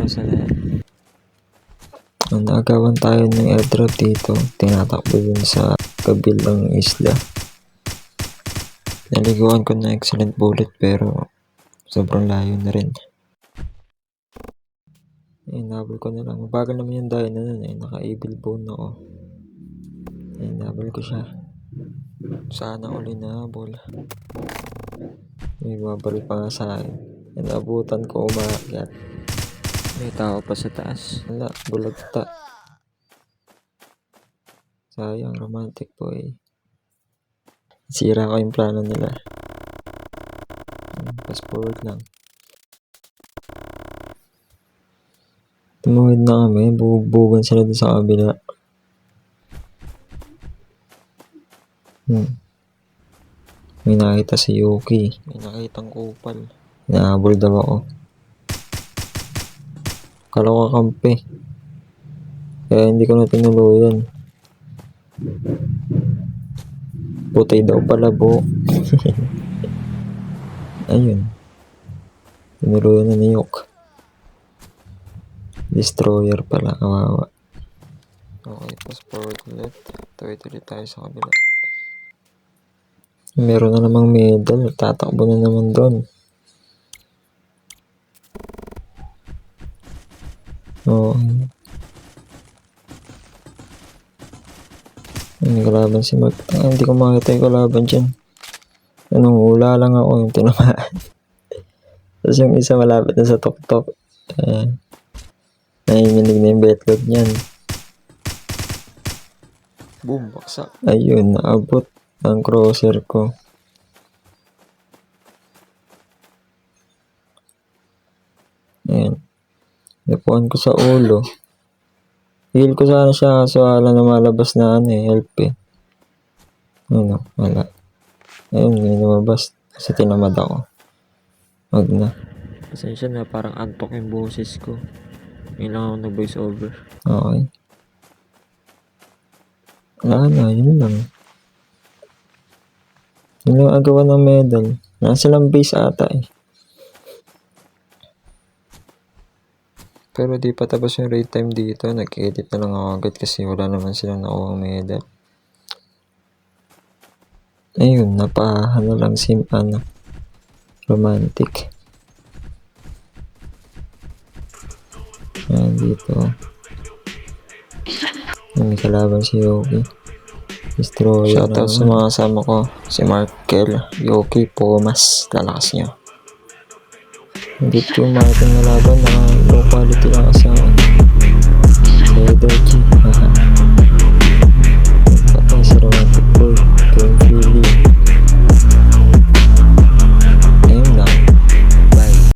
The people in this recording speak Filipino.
araw sa lahat. Nagawan tayo ng airdrop dito. Tinatakbo yun sa kabilang isla. Naliguan ko na excellent bullet pero sobrang layo na rin. Inabol ko na lang. Mabagal naman yung dahil na nun eh. Naka-evil bone ako. Inabol ko siya. Sana uli na habol. May babalik pa nga sa akin. Inabutan ko umakyat. May tao pa sa taas. Wala, bulagta. Sayang, romantic boy. Sira ko yung plano nila. Fast forward lang. Tumuhid na kami. Bubugan sila doon sa kabila. May nakita si Yuki. May nakitang kupal. Nahabol daw ako. Kala ko kakampi. Kaya hindi ko na tinuluyan. Putay daw pala bo. Ayun. Tinuluyan na ni Yok. Destroyer pala. Kawawa. Okay, fast forward ulit. Tawid ulit tayo sa kabila. Meron na namang medal. Tatakbo na naman doon. Oo. May kalaban si Mark. Hindi ko makita yung kalaban dyan. Anong hula lang ako yung tinamaan. Tapos yung isa malapit na sa tok-tok. Nanginginig na yung betlog niyan. Boom, baksak. Ayun, naabot ang crosser ko. Ayan. Napuan ko sa ulo. Heal ko sana siya kaso wala na malabas na help eh. Ayun o, wala. Ayun, may lumabas. Kasi tinamad ako. Wag na. Pasensya na, parang antok yung boses ko. Ngayon lang ako nag-voice over. Okay. Wala na, yun lang. Yun lang agawan ng medal. Nasa lang base ata eh. Pero di pa tapos yung raid time dito. Nag-edit na lang ako agad kasi wala naman silang nakuha medal. Ayun, napahan na lang si romantic. Ayan dito. May kalaban si Yoki. Destroyer. Shoutout sa mga kasama ko. Si Markel, Yoki, Pumas. Lalakas nyo. Hindi ko yung market na laban na low quality lang kasi ako.